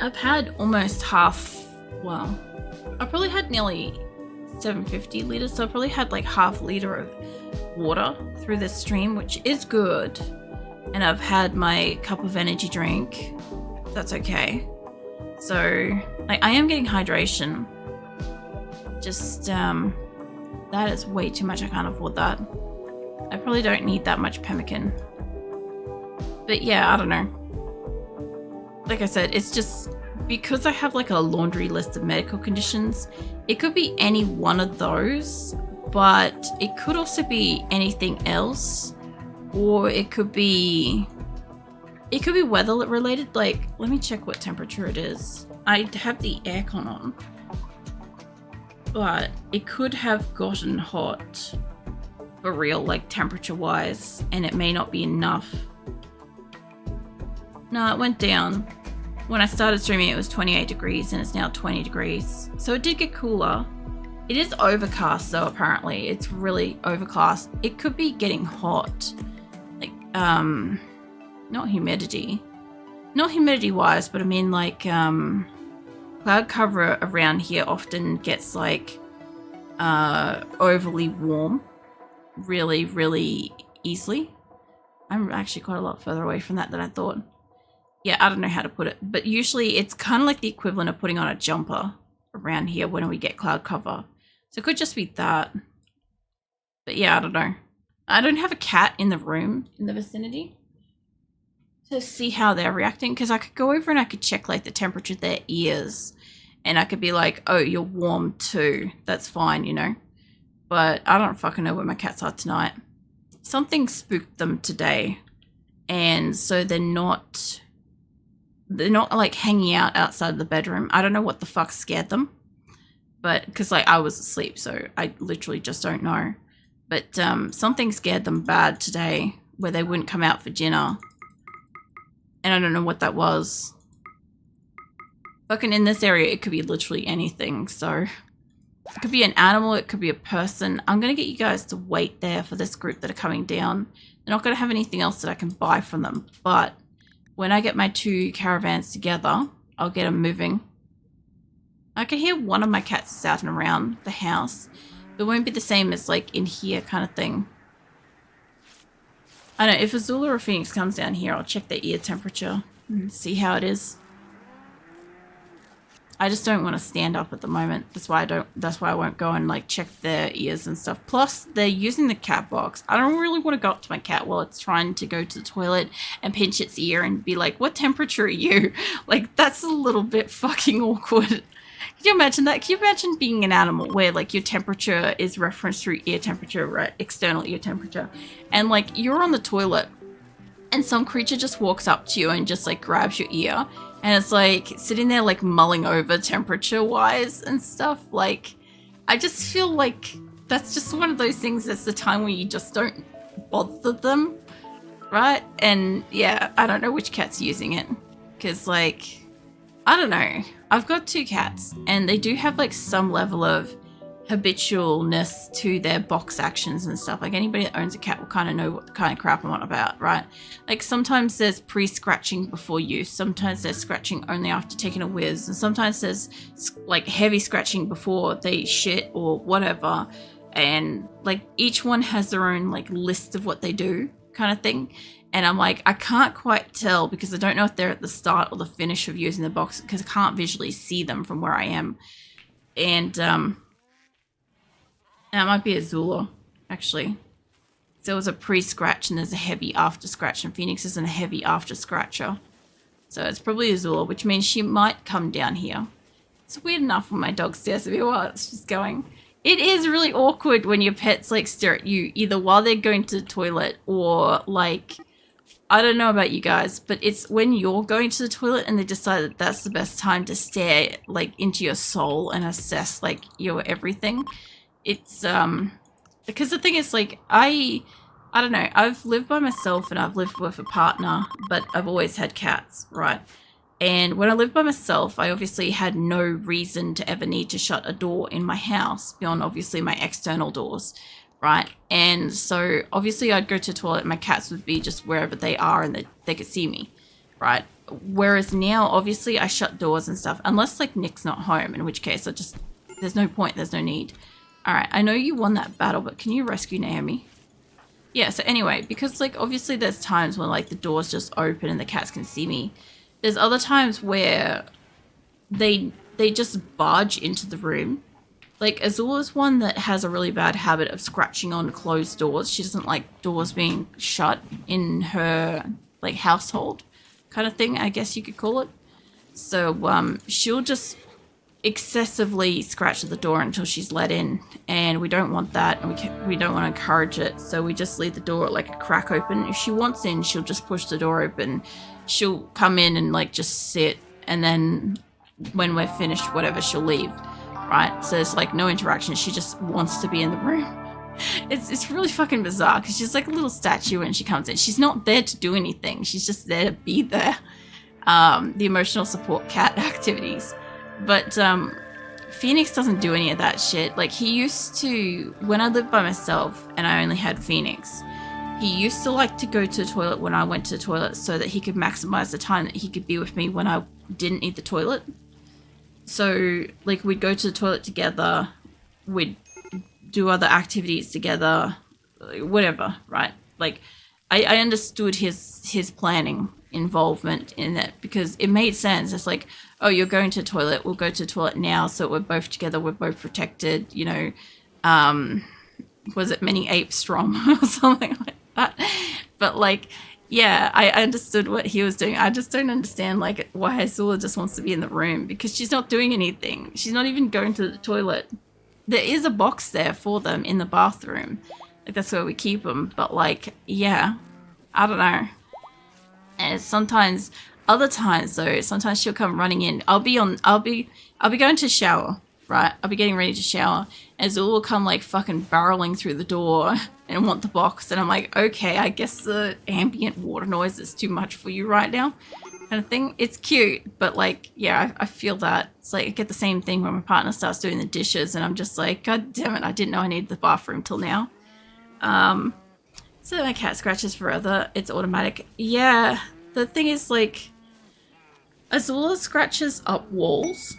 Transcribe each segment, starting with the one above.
I've had almost half, well, I probably had nearly 750 liters, so I probably had like half a liter of water through this stream, which is good. And I've had my cup of energy drink. That's okay. So like, I am getting hydration. Just that is way too much. I can't afford that. I probably don't need that much pemmican. But yeah, I don't know. Like I said, it's just because I have like a laundry list of medical conditions. It could be any one of those, but it could also be anything else, or it could be weather related. Like, let me check what temperature it is. I have the aircon on, but it could have gotten hot for real, like temperature wise, and it may not be enough. No, it went down. When I started streaming, it was 28 degrees and it's now 20 degrees. So it did get cooler. It is overcast though, apparently. It's really overcast. It could be getting hot. Like, not humidity. Not humidity wise, but I mean like, cloud cover around here often gets like, overly warm. Really, really easily. I'm actually quite a lot further away from that than I thought. Yeah, I don't know how to put it, but usually it's kind of like the equivalent of putting on a jumper around here when we get cloud cover. So it could just be that. But yeah, I don't know. I don't have a cat in the room, in the vicinity, to see how they're reacting, because I could go over and I could check like the temperature of their ears, and I could be like, oh, you're warm too. That's fine, you know. But I don't fucking know where my cats are tonight. Something spooked them today, and so they're not like hanging out outside the bedroom. I don't know what the fuck scared them, but because like I was asleep, so I literally just don't know. But something scared them bad today where they wouldn't come out for dinner, and I don't know what that was. Fucking in this area, it could be literally anything. So it could be an animal, it could be a person. I'm gonna get you guys to wait there for this group that are coming down. They're not gonna have anything else that I can buy from them, but when I get my two caravans together, I'll get them moving. I can hear one of my cats out and around the house. It won't be the same as like in here kind of thing. I don't know, if Azula or Phoenix comes down here, I'll check their ear temperature and see how it is. I just don't want to stand up at the moment. That's why I won't go and like check their ears and stuff. Plus, they're using the cat box. I don't really want to go up to my cat while it's trying to go to the toilet and pinch its ear and be like, what temperature are you? Like, that's a little bit fucking awkward. Can you imagine that? Can you imagine being an animal where like your temperature is referenced through ear temperature, right? External ear temperature. And like you're on the toilet and some creature just walks up to you and just like grabs your ear. And it's like sitting there like mulling over temperature wise and stuff. Like, I just feel like that's just one of those things that's the time where you just don't bother them, right? And yeah, I don't know which cat's using it. Because like, I don't know. I've got two cats and they do have like some level of habitualness to their box actions and stuff. Like anybody that owns a cat will kind of know what kind of crap I'm on about, right? Like sometimes there's pre-scratching before use, sometimes there's scratching only after taking a whiz, and sometimes there's like heavy scratching before they shit or whatever. And like each one has their own like list of what they do kind of thing. And I'm like, I can't quite tell because I don't know if they're at the start or the finish of using the box because I can't visually see them from where I am. And it might be Azula, actually. So there was a pre-scratch and there's a heavy after-scratch, and Phoenix isn't a heavy after-scratcher. So it's probably Azula, which means she might come down here. It's weird enough when my dog stares at me while it's just going. It is really awkward when your pets like stare at you either while they're going to the toilet or like, I don't know about you guys, but it's when you're going to the toilet and they decide that that's the best time to stare like into your soul and assess like your everything. It's because the thing is like I don't know, I've lived by myself and I've lived with a partner, but I've always had cats, right? And when I lived by myself, I obviously had no reason to ever need to shut a door in my house beyond obviously my external doors, right? And so obviously I'd go to the toilet and my cats would be just wherever they are and they could see me, right? Whereas now, obviously, I shut doors and stuff, unless like Nick's not home, in which case there's no point, there's no need. All right, I know you won that battle, but can you rescue Naomi? Yeah, so anyway, because like obviously there's times when like the doors just open and the cats can see me. There's other times where they just barge into the room. Like Azula's one that has a really bad habit of scratching on closed doors. She doesn't like doors being shut in her like household kind of thing, I guess you could call it. So she'll just excessively scratch at the door until she's let in, and we don't want that, and we don't want to encourage it, so we just leave the door like a crack open. If she wants in, she'll just push the door open. She'll come in and like just sit, and then when we're finished, whatever, she'll leave, right? So there's like no interaction. She just wants to be in the room. It's really fucking bizarre because she's like a little statue when she comes in. She's not there to do anything. She's just there to be there. The emotional support cat activities. But Phoenix doesn't do any of that shit. Like he used to, when I lived by myself and I only had Phoenix, he used to like to go to the toilet when I went to the toilet so that he could maximize the time that he could be with me when I didn't need the toilet. So like we'd go to the toilet together, we'd do other activities together, whatever, right? Like I understood his planning involvement in it because it made sense. It's like, oh, you're going to the toilet, we'll go to the toilet now, so we're both together, we're both protected, you know. Was it many apes strong or something like that? But like, yeah, I understood what he was doing. I just don't understand like why Asora just wants to be in the room, because she's not doing anything. She's not even going to the toilet. There is a box there for them in the bathroom. Like that's where we keep them. But like, yeah, I don't know. And sometimes, other times though, sometimes she'll come running in. I'll be going to shower, right? I'll be getting ready to shower, and Azula will come like fucking barreling through the door and want the box, and I'm like, okay, I guess the ambient water noise is too much for you right now, kind of thing. It's cute, but like, yeah, I feel that. It's like I get the same thing when my partner starts doing the dishes, and I'm just like, god damn it, I didn't know I needed the bathroom till now. So my cat scratches forever. It's automatic. Yeah, the thing is like, Azula scratches up walls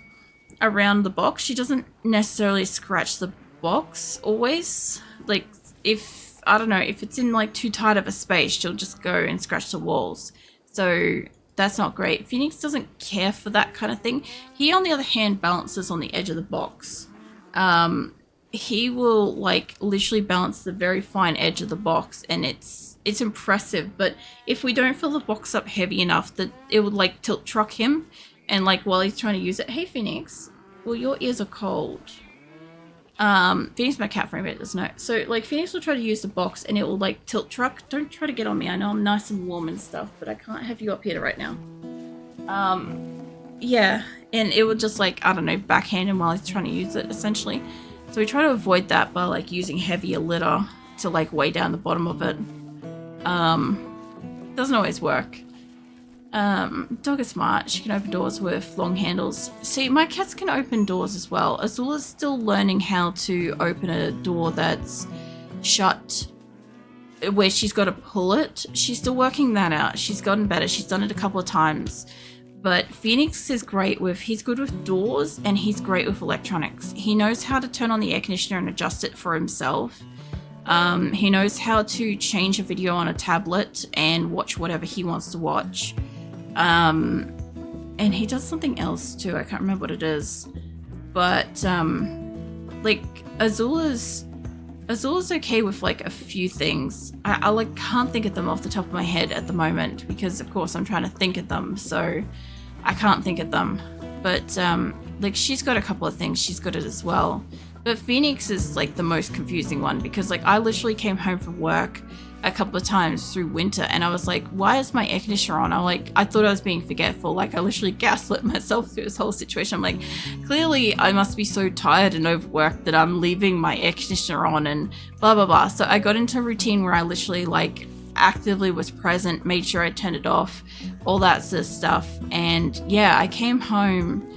around the box. She doesn't necessarily scratch the box always. Like if, I don't know, if it's in like too tight of a space, she'll just go and scratch the walls. So that's not great. Phoenix doesn't care for that kind of thing. He, on the other hand, balances on the edge of the box. He will like literally balance the very fine edge of the box, and it's impressive. But if we don't fill the box up heavy enough, that it would like tilt truck him, and like while he's trying to use it, hey Phoenix, well your ears are cold. Phoenix, my cat, for a bit doesn't know. So like Phoenix will try to use the box and it will like tilt truck. Don't try to get on me. I know I'm nice and warm and stuff, but I can't have you up here right now. Yeah, and it would just like, I don't know, backhand him while he's trying to use it essentially. So we try to avoid that by like using heavier litter to like weigh down the bottom of it. Doesn't always work. Dog is smart. She can open doors with long handles. See, my cats can open doors as well. Azula's still learning how to open a door that's shut, where she's got to pull it. She's still working that out. She's gotten better. She's done it a couple of times. But Phoenix is great with, he's good with doors and he's great with electronics. He knows how to turn on the air conditioner and adjust it for himself. He knows how to change a video on a tablet and watch whatever he wants to watch. And he does something else too. I can't remember what it is. But, like, Azula's okay with like a few things. I like can't think of them off the top of my head at the moment because of course I'm trying to think of them, so I can't think of them. But like she's got a couple of things she's good at as well. But Phoenix is like the most confusing one because like I literally came home from work a couple of times through winter and I was like, why is my air conditioner on? I thought I was being forgetful. Like I literally gaslit myself through this whole situation. I'm like, clearly I must be so tired and overworked that I'm leaving my air conditioner on and blah blah blah. So I got into a routine where I literally like actively was present, made sure I turned it off, all that sort of stuff. And yeah, I came home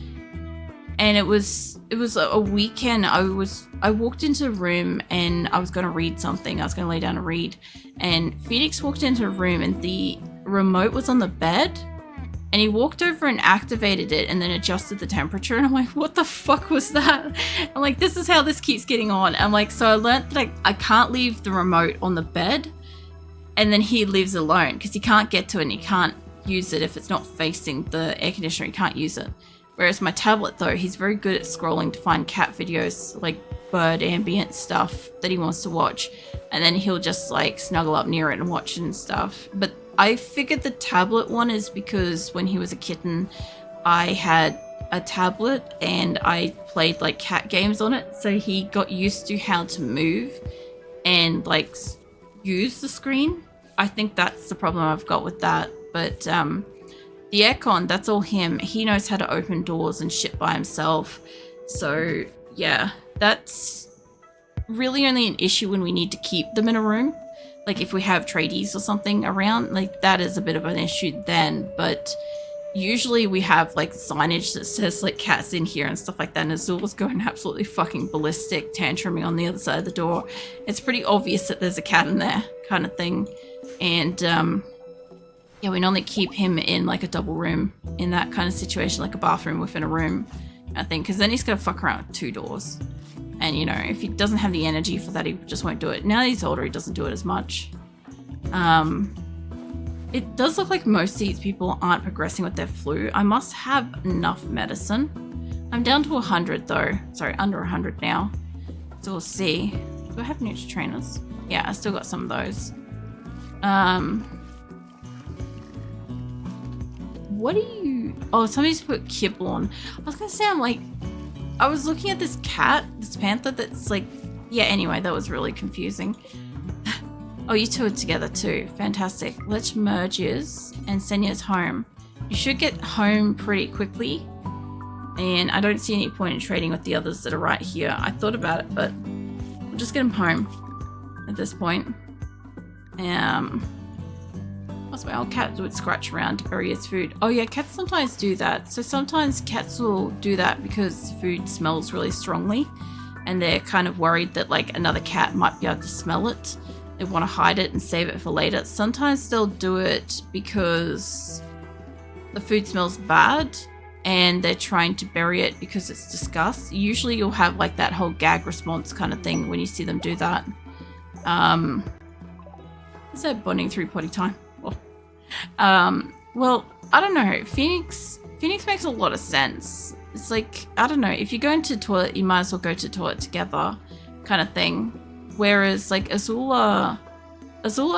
and it was a weekend. I walked into the room and I was going to read something. I was going to lay down and read. And Phoenix walked into the room and the remote was on the bed. and he walked over and activated it and then adjusted the temperature, and I'm like, what the fuck was that? I'm like, this is how this keeps getting on. I'm like, so I learned that I can't leave the remote on the bed, and then he lives alone because he can't get to it and he can't use it if it's not facing the air conditioner. He can't use it. Whereas my tablet, though, he's very good at scrolling to find cat videos, like bird ambient stuff that he wants to watch, and then he'll just like snuggle up near it and watch it and stuff. But I figured the tablet one is because when he was a kitten, I had a tablet and I played like cat games on it, so he got used to how to move and like use the screen. I think that's the problem I've got with that. But the aircon, that's all him. He knows how to open doors and shit by himself. So yeah, that's really only an issue when we need to keep them in a room. Like if we have tradies or something around, like that is a bit of an issue then. But usually we have like signage that says like cats in here and stuff like that. And Azula's going absolutely fucking ballistic, tantruming on the other side of the door. It's pretty obvious that there's a cat in there, kind of thing. And yeah, we normally keep him in like a double room in that kind of situation, like a bathroom within a room, I think, because then he's gonna fuck around with 2 doors. And, you know, if he doesn't have the energy for that, he just won't do it. Now that he's older, he doesn't do it as much. It does look like most of these people aren't progressing with their flu. I must have enough medicine. I'm down to 100, though. Sorry, under 100 now. So we'll see. Do I have Nutri-Trainers? Yeah, I still got some of those. What do you... Oh, somebody's put kibble on. I was going to say, I was looking at this cat, this panther that's like, yeah, anyway, that was really confusing. Oh, you two are together too. Fantastic. Let's merge yours and send yours home. You should get home pretty quickly. And I don't see any point in trading with the others that are right here. I thought about it, but we'll just get him home at this point. What's my old cat would scratch around to bury his food. Oh yeah, cats sometimes do that. So sometimes cats will do that because food smells really strongly and they're kind of worried that like another cat might be able to smell it. They want to hide it and save it for later. Sometimes they'll do it because the food smells bad and they're trying to bury it because it's disgust. Usually you'll have like that whole gag response kind of thing when you see them do that. Is that bonding through potty time? Well, I don't know. Phoenix makes a lot of sense. It's like, I don't know, if you go into the toilet, you might as well go to the toilet together kind of thing. Whereas like Azula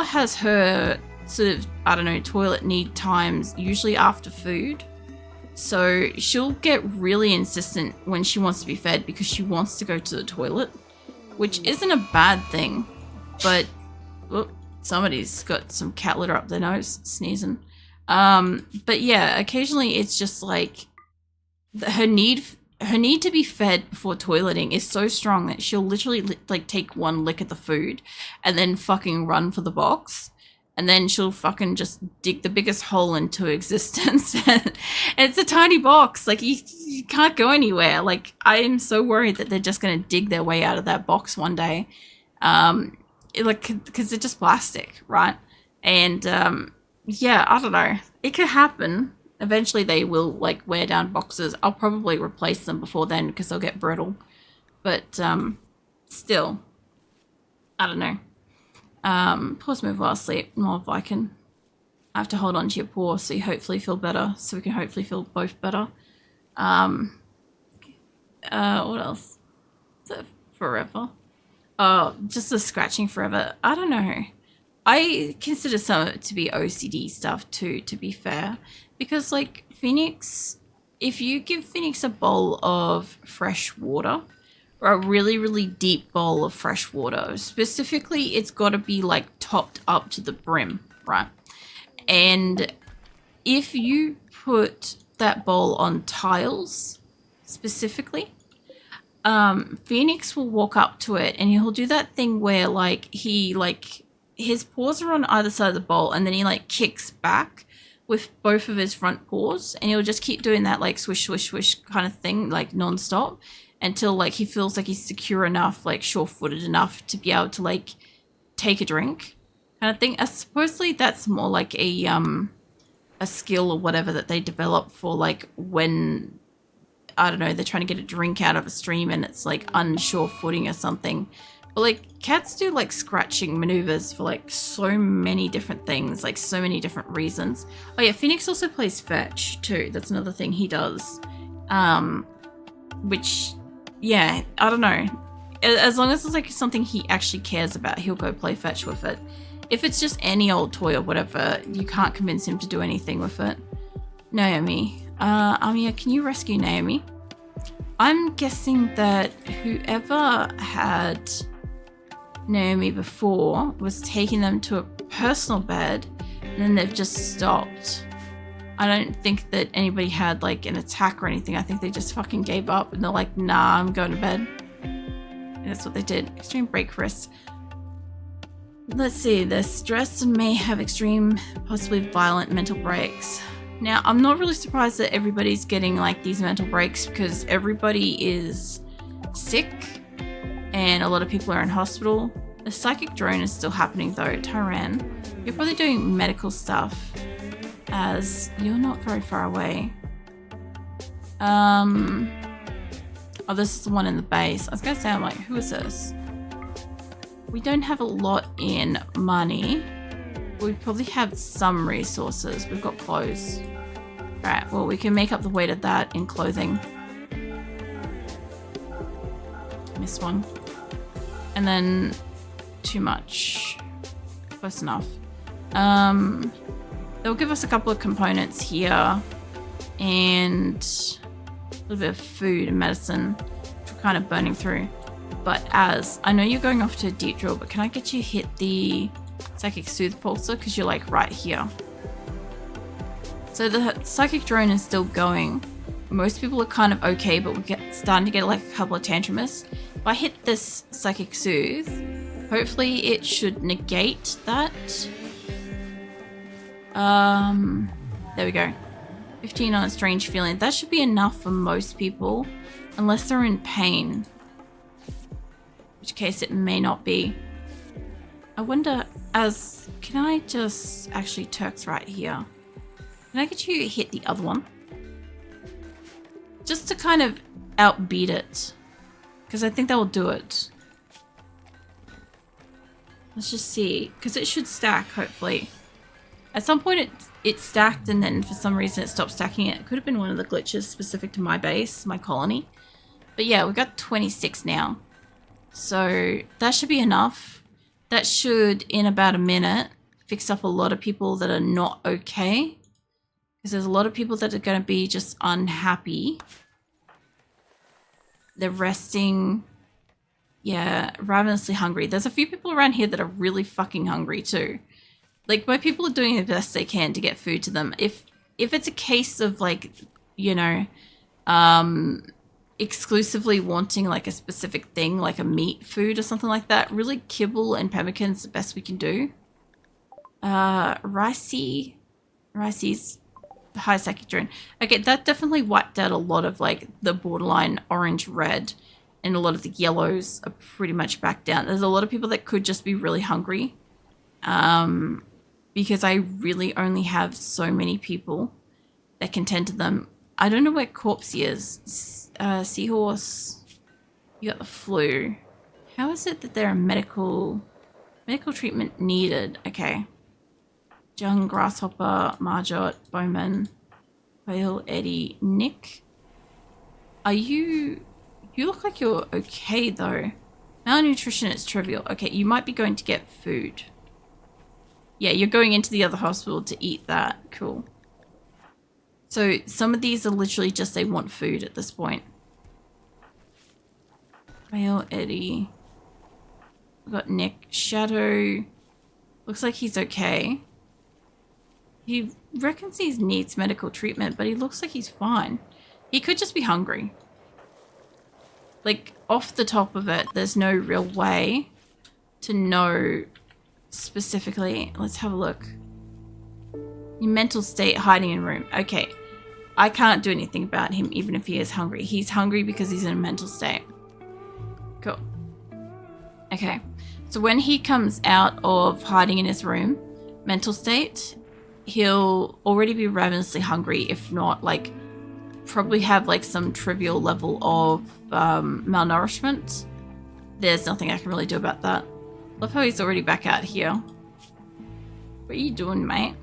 has her sort of, I don't know, toilet need times usually after food. So she'll get really insistent when she wants to be fed because she wants to go to the toilet, which isn't a bad thing, but whoop, somebody's got some cat litter up their nose, sneezing. But yeah, occasionally it's just like her need to be fed before toileting is so strong that she'll literally like take one lick at the food and then fucking run for the box. And then she'll fucking just dig the biggest hole into existence. And it's a tiny box. Like you can't go anywhere. Like I am so worried that they're just going to dig their way out of that box one day. Because they're just plastic, right? And yeah, I don't know. It could happen. Eventually they will like wear down boxes. I'll probably replace them before then because they'll get brittle. But still, I don't know. Paws move while asleep. More Viking. I have to hold on to your paw so you hopefully feel better. So we can hopefully feel both better. What else? Is it forever? Oh, just the scratching forever. I don't know. I consider some of it to be OCD stuff too, to be fair. Because like Phoenix, if you give Phoenix a bowl of fresh water, or a really, really deep bowl of fresh water, specifically it's got to be like topped up to the brim, right? And if you put that bowl on tiles specifically, Phoenix will walk up to it and he'll do that thing where like his paws are on either side of the bowl and then he like kicks back with both of his front paws and he'll just keep doing that like swish, swish, swish kind of thing, like non-stop until like he feels like he's secure enough, like sure-footed enough to be able to like take a drink kind of thing. Supposedly that's more like a a skill or whatever that they develop for like when, I don't know, they're trying to get a drink out of a stream and it's like unsure footing or something. But like cats do like scratching maneuvers for like so many different things, like so many different reasons. Oh yeah, Phoenix also plays fetch too. That's another thing he does. Which, yeah, I don't know. As long as it's like something he actually cares about, he'll go play fetch with it. If it's just any old toy or whatever, you can't convince him to do anything with it. Naomi. Amia, can you rescue Naomi? I'm guessing that whoever had Naomi before was taking them to a personal bed and then they've just stopped. I don't think that anybody had like an attack or anything. I think they just fucking gave up and they're like, nah, I'm going to bed. And that's what they did. Extreme break risk. Let's see, they're stressed and may have extreme, possibly violent mental breaks. Now, I'm not really surprised that everybody's getting like these mental breaks because everybody is sick and a lot of people are in hospital. The psychic drone is still happening though. Tyran, you're probably doing medical stuff as you're not very far away. Oh, this is the one in the base. I was gonna say, I'm like, who is this? We don't have a lot in money. We probably have some resources. We've got clothes. Alright, well, we can make up the weight of that in clothing. Missed one. And then too much. Close enough. They'll give us a couple of components here and a little bit of food and medicine, which we're kind of burning through. But as I know you're going off to a deep drill, but can I get you hit the psychic soothe pulsar because you're like right here. So the psychic drone is still going. Most people are kind of okay, but we're starting to get like a couple of tantrumers. If I hit this psychic soothe, hopefully it should negate that. There we go. 15 on a strange feeling. That should be enough for most people, unless they're in pain. In which case it may not be. I wonder, can I just, actually Turk's right here. Can I get you to hit the other one? Just to kind of outbeat it. Because I think that will do it. Let's just see. Because it should stack, hopefully. At some point it stacked and then for some reason it stopped stacking it. It could have been one of the glitches specific to my base, my colony. But yeah, we've got 26 now. So that should be enough. That should, in about a minute, fix up a lot of people that are not okay. Because there's a lot of people that are going to be just unhappy. They're resting. Yeah, ravenously hungry. There's a few people around here that are really fucking hungry too. Like, my people are doing the best they can to get food to them. If it's a case of, like, you know, exclusively wanting, like, a specific thing, like a meat food or something like that, really kibble and pemmican's the best we can do. Ricey's high psychic drone. Okay, that definitely wiped out a lot of, like, the borderline orange-red, and a lot of the yellows are pretty much back down. There's a lot of people that could just be really hungry. Because I really only have so many people that can tend to them. I don't know where Corpsey is. Seahorse, you got the flu. How is it that there are medical treatment needed? Okay. Jung, Grasshopper, Marjot, Bowman, Quail, Eddie, Nick. You look like you're okay though. Malnutrition is trivial. Okay, you might be going to get food. Yeah, you're going into the other hospital to eat that. Cool. So some of these are literally just they want food at this point. Quail, Eddie. We've got Nick. Shadow. Looks like he's okay. He reckons he needs medical treatment, but he looks like he's fine. He could just be hungry. Like, off the top of it, there's no real way to know specifically. Let's have a look. Your mental state, hiding in room. Okay. I can't do anything about him even if he is hungry. He's hungry because he's in a mental state. Cool. Okay. So when he comes out of hiding in his room, mental state, he'll already be ravenously hungry, if not like probably have like some trivial level of malnourishment. There's nothing I can really do about that. Love how he's already back out here. What are you doing, mate?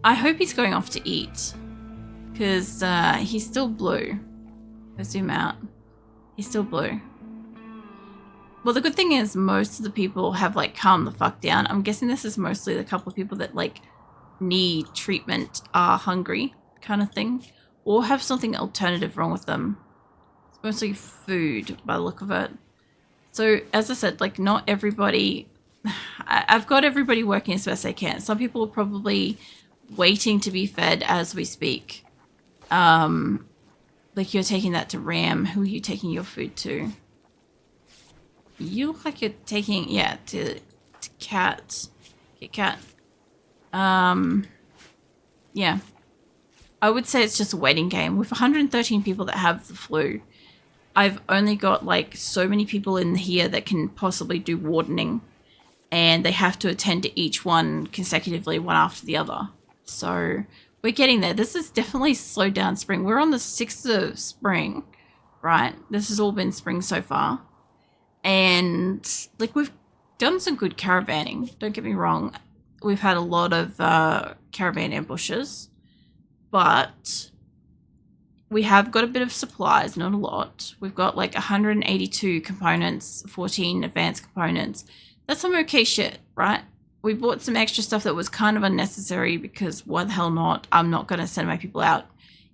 I hope he's going off to eat, because he's still blue. Let's zoom out. He's still blue. Well, the good thing is most of the people have like calmed the fuck down. I'm guessing this is mostly the couple of people that like need treatment, are hungry kind of thing, or have something alternative wrong with them. It's mostly food by the look of it. So as I said, like not everybody, I've got everybody working as best they can. Some people are probably waiting to be fed as we speak. Like you're taking that to Ram. Who are you taking your food to? You look like you're taking, yeah, to Cat. Kit Kat. Yeah. I would say it's just a waiting game. With 113 people that have the flu, I've only got like so many people in here that can possibly do wardening, and they have to attend to each one consecutively, one after the other. So we're getting there. This is definitely slowed down spring. We're on the 6th of spring, right? This has all been spring so far. And like we've done some good caravanning. Don't get me wrong. We've had a lot of caravan ambushes, but we have got a bit of supplies, not a lot. We've got like 182 components, 14 advanced components. That's some okay shit, right? We bought some extra stuff that was kind of unnecessary because why the hell not? I'm not going to send my people out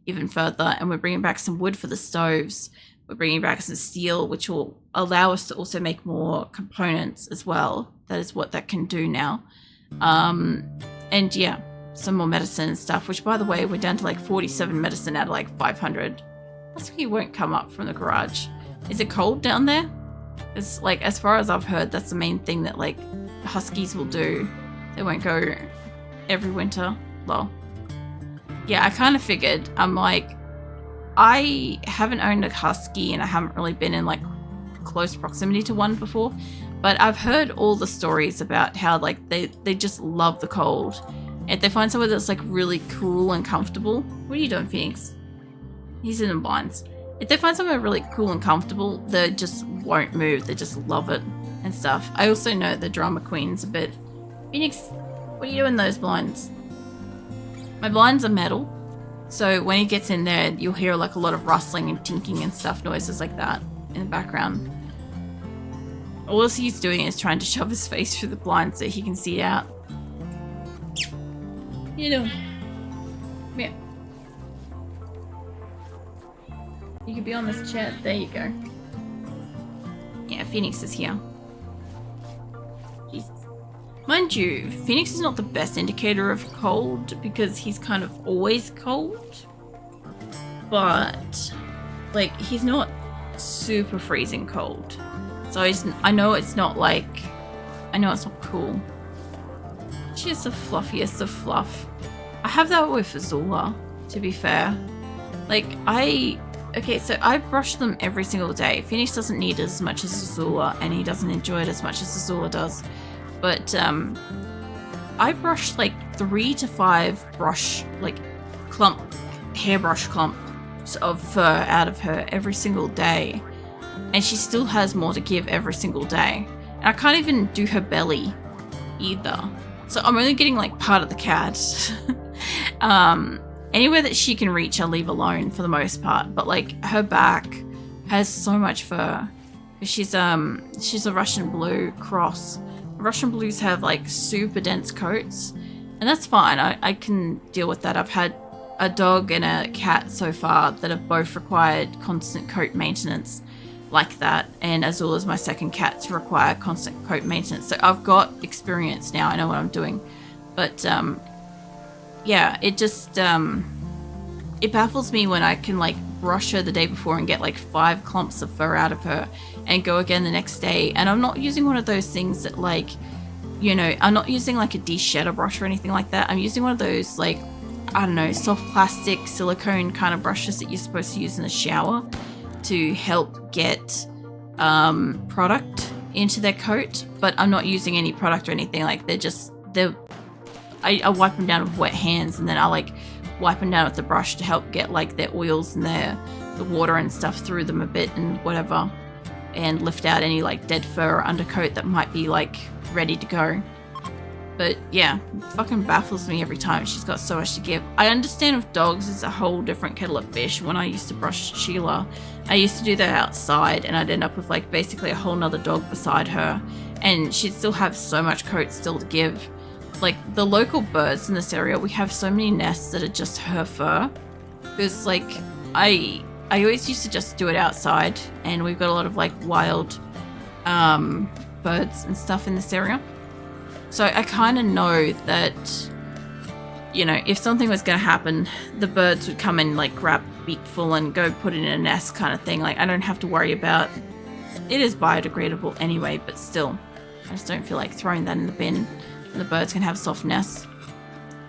even further. And we're bringing back some wood for the stoves. We're bringing back some steel, which will allow us to also make more components as well. That is what that can do now. And yeah, some more medicine and stuff, which by the way, we're down to like 47 medicine out of like 500. That's why you won't come up from the garage. Is it cold down there? It's like, as far as I've heard, that's the main thing that like huskies will do. They won't go every winter. Well, yeah, I kind of figured. I'm like, I haven't owned a husky and I haven't really been in like close proximity to one before, but I've heard all the stories about how like they just love the cold. If they find somewhere that's like really cool and comfortable. What are you doing, Phoenix? He's in the blinds. If they find somewhere really cool and comfortable, they just won't move. They just love it and stuff. I also know the drama queen's a bit. Phoenix, what are you doing in those blinds? My blinds are metal, so when he gets in there, you'll hear like a lot of rustling and tinking and stuff, noises like that in the background. All he's doing is trying to shove his face through the blinds so he can see out. What are you doing? Come here. You could be on this chair. There you go. Yeah, Phoenix is here. Jesus. Mind you, Phoenix is not the best indicator of cold because he's kind of always cold. But, like, he's not super freezing cold. So I know it's not like... I know it's not cool. She's the fluffiest of fluff. I have that with Azula, to be fair. Like, okay, so I brush them every single day. Phoenix doesn't need it as much as Azula, and he doesn't enjoy it as much as Azula does. But, I brush, like, 3 to 5 hairbrush clumps of fur out of her every single day. And she still has more to give every single day. And I can't even do her belly either. So I'm only getting, like, part of the cat. Anywhere that she can reach, I'll leave alone for the most part. But like her back has so much fur. She's a Russian blue cross. Russian blues have like super dense coats, and that's fine. I can deal with that. I've had a dog and a cat so far that have both required constant coat maintenance like that. And Azula's my second cat to require constant coat maintenance. So I've got experience now. I know what I'm doing. But yeah, it just it baffles me when I can like brush her the day before and get like 5 clumps of fur out of her and go again the next day. And I'm not using one of those things that like, you know, I'm not using like a de-shedder brush or anything like that. I'm using one of those like, I don't know, soft plastic silicone kind of brushes that you're supposed to use in the shower to help get product into their coat. But I'm not using any product or anything. Like they're just I wipe them down with wet hands, and then I like wipe them down with the brush to help get like their oils and the water and stuff through them a bit and whatever, and lift out any like dead fur or undercoat that might be like ready to go. But yeah, it fucking baffles me every time. She's got so much to give. I understand with dogs it's a whole different kettle of fish. When I used to brush Sheila, I used to do that outside, and I'd end up with like basically a whole nother dog beside her, and she'd still have so much coat still to give. Like the local birds in this area, we have so many nests that are just her fur. Because like I always used to just do it outside, and we've got a lot of like wild birds and stuff in this area. So I kind of know that, you know, if something was going to happen, the birds would come and like grab a beak full and go put it in a nest kind of thing. Like I don't have to worry about it. Is biodegradable anyway, but still, I just don't feel like throwing that in the bin. The birds can have soft nests.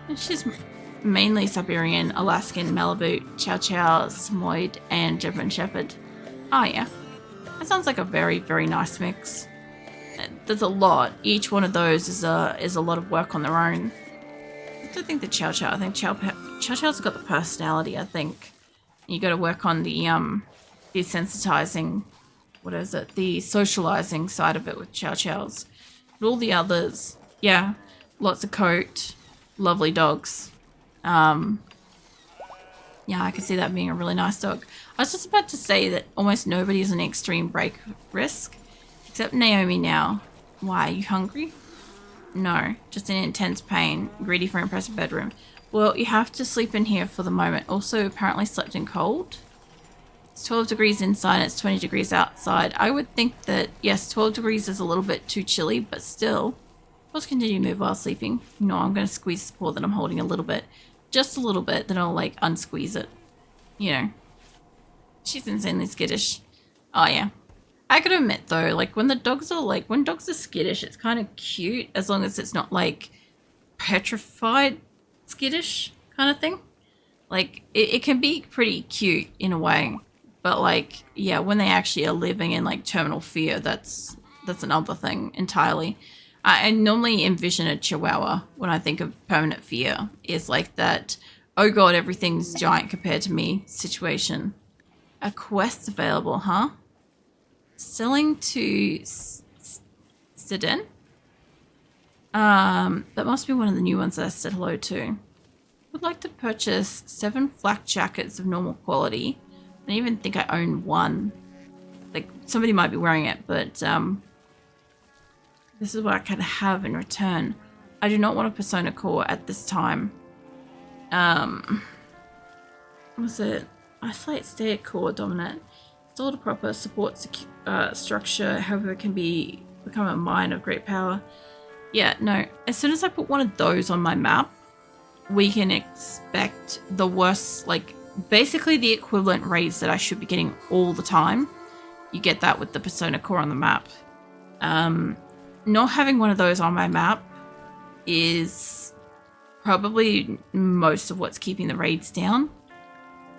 And she's mainly Siberian, Alaskan, Malibu, Chow Chow, Samoyed, and German Shepherd. Oh yeah, that sounds like a very, very nice mix. There's a lot. Each one of those is a lot of work on their own. I don't think the Chow Chow. I think Chow Chow's got the personality. I think you got to work on the desensitizing. What is it? The socializing side of it with Chow Chows. But all the others, yeah, lots of coat, lovely dogs. Yeah, I can see that being a really nice dog. I was just about to say that almost nobody is an extreme break risk. Except Naomi now. Why, are you hungry? No, just in intense pain, greedy for impressive bedroom. Well, you have to sleep in here for the moment. Also, apparently slept in cold. It's 12 degrees inside and it's 20 degrees outside. I would think that, yes, 12 degrees is a little bit too chilly, but still. Let's continue to move while sleeping. No, I'm going to squeeze the paw that I'm holding a little bit. Just a little bit, then I'll, like, unsqueeze it. You know. She's insanely skittish. Oh, yeah. I could admit though, like when dogs are skittish, it's kind of cute as long as it's not like petrified skittish kind of thing. Like it can be pretty cute in a way, but like, yeah, when they actually are living in like terminal fear, that's another thing entirely. I normally envision a Chihuahua when I think of permanent fear is like that, oh God, everything's giant compared to me situation. A quest available, huh? Selling to Sidon. That must be one of the new ones that I said hello to. Would like to purchase 7 flak jackets of normal quality. I don't even think I own one. Like somebody might be wearing it, but this is what I can have in return. I do not want a Persona Core at this time. What's it? Isolate state core dominant. Installed a proper support structure, however, it can become a mine of great power. Yeah, no. As soon as I put one of those on my map, we can expect the worst, like, basically the equivalent raids that I should be getting all the time. You get that with the Persona Core on the map. Not having one of those on my map is probably most of what's keeping the raids down.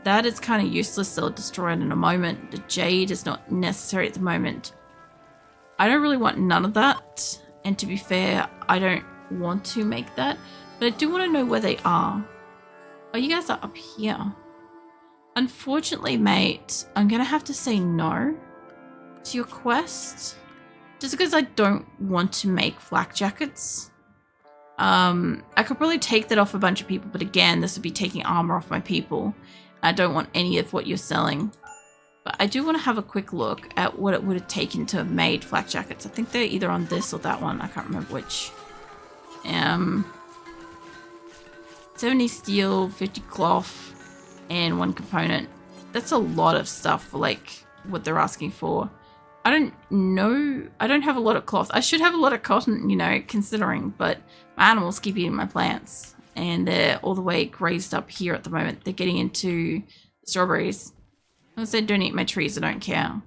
That is kind of useless. They'll destroy it in a moment. The jade is not necessary at the moment. I don't really want none of that. And to be fair, I don't want to make that. But I do want to know where they are. Oh, you guys are up here. Unfortunately, mate, I'm going to have to say no to your quest. Just because I don't want to make flak jackets. I could probably take that off a bunch of people. But again, this would be taking armor off my people. I don't want any of what you're selling. But I do want to have a quick look at what it would have taken to have made flak jackets. I think they're either on this or that one. I can't remember which. 70 steel, 50 cloth, and 1 component. That's a lot of stuff for like what they're asking for. I don't know. I don't have a lot of cloth. I should have a lot of cotton, you know, considering. But my animals keep eating my plants. And they're all the way grazed up here at the moment. They're getting into strawberries. As I don't eat my trees, I don't care.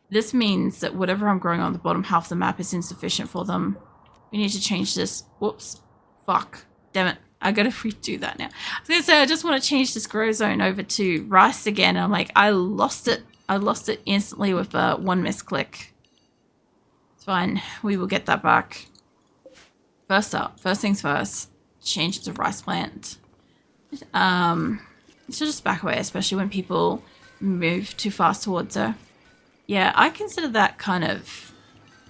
This means that whatever I'm growing on the bottom half of the map is insufficient for them. We need to change this. Whoops. Fuck. Damn it. I gotta redo that now. I was gonna say, I just want to change this grow zone over to rice again. And I'm like, I lost it. I lost it instantly with one misclick. It's fine. We will get that back. first things first, change it to rice plant. She'll just back away, especially when people move too fast towards her. Yeah, I consider that kind of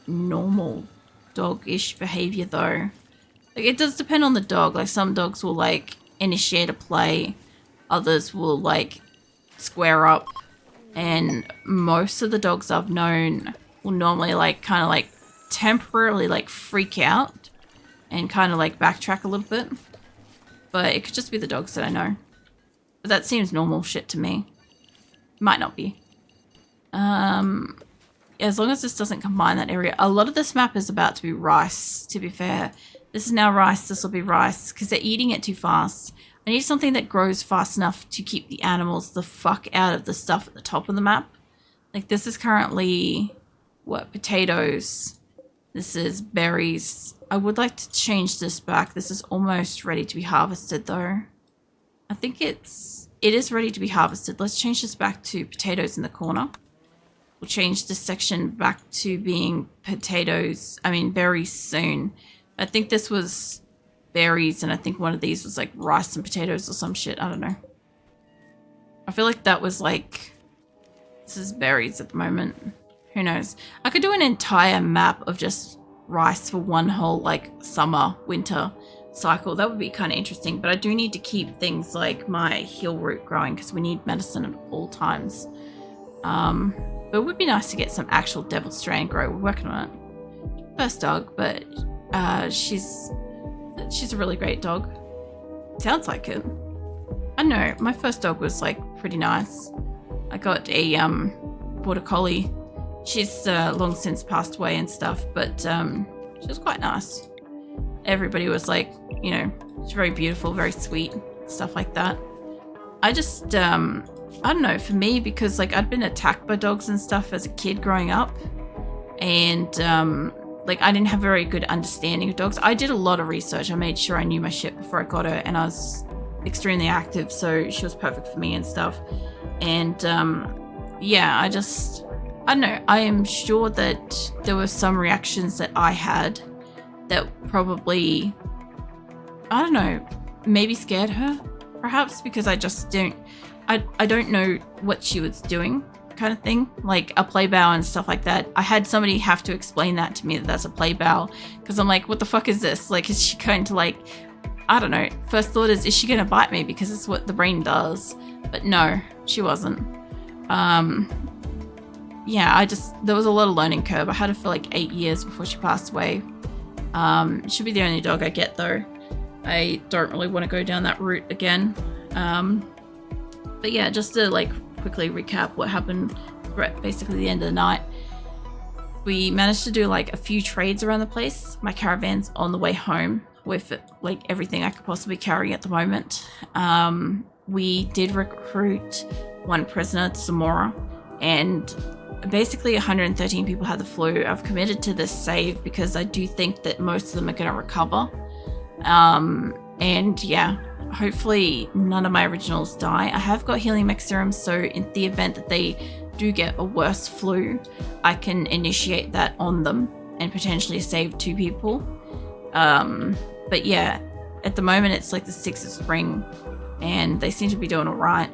normal dog-ish behavior though. Like, it does depend on the dog. Like, some dogs will like initiate a play, others will like square up, and most of the dogs I've known will normally like kind of like temporarily like freak out and kind of like backtrack a little bit. But it could just be the dogs that I know. But that seems normal shit to me. Might not be. As long as this doesn't combine that area. A lot of this map is about to be rice, to be fair. This is now rice, this will be rice, because they're eating it too fast. I need something that grows fast enough to keep the animals the fuck out of the stuff at the top of the map. Like, this is currently, what, potatoes. This is berries. I would like to change this back. This is almost ready to be harvested, though. I think it is ready to be harvested. Let's change this back to potatoes in the corner. We'll change this section back to being berries soon. I think this was berries, and I think one of these was like rice and potatoes or some shit. I don't know. I feel like that was like, this is berries at the moment. Who knows? I could do an entire map of just rice for one whole like summer, winter cycle. That would be kind of interesting, but I do need to keep things like my heel root growing because we need medicine at all times. But it would be nice to get some actual devil strand grow. We're working on it. First dog, but she's a really great dog. Sounds like it. I know, my first dog was like pretty nice. I got a border collie. She's long since passed away and stuff, but she was quite nice. Everybody was like, you know, she's very beautiful, very sweet, stuff like that. I just I don't know, for me, because like I'd been attacked by dogs and stuff as a kid growing up, and like I didn't have a very good understanding of dogs. I did a lot of research. I made sure I knew my shit before I got her, and I was extremely active, so she was perfect for me and stuff. And yeah, I don't know, I am sure that there were some reactions that I had that probably, I don't know, maybe scared her, perhaps, because I just don't know what she was doing, kind of thing. Like a play bow and stuff like that. I had somebody have to explain that to me, that that's a play bow, because I'm like, what the fuck is this? Like, is she going to like, I don't know. First thought is she going to bite me? Because it's what the brain does. But no, she wasn't. Yeah, there was a lot of learning curve. I had her for like 8 years before she passed away. She'll be the only dog I get though. I don't really want to go down that route again. But yeah, just to like quickly recap what happened at basically the end of the night. We managed to do like a few trades around the place. My caravan's on the way home with like everything I could possibly carry at the moment. We did recruit one prisoner to Asora, and basically 113 people had the flu. I've committed to this save because I do think that most of them are going to recover. And yeah, hopefully none of my originals die. I have got healing mech serums, so in the event that they do get a worse flu, I can initiate that on them and potentially save 2 people. But yeah, at the moment it's like the 6th of spring and they seem to be doing all right.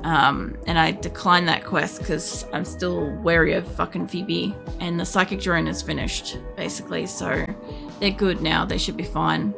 And I declined that quest because I'm still wary of fucking Phoebe, and the psychic drone is finished basically, so they're good now. They should be fine.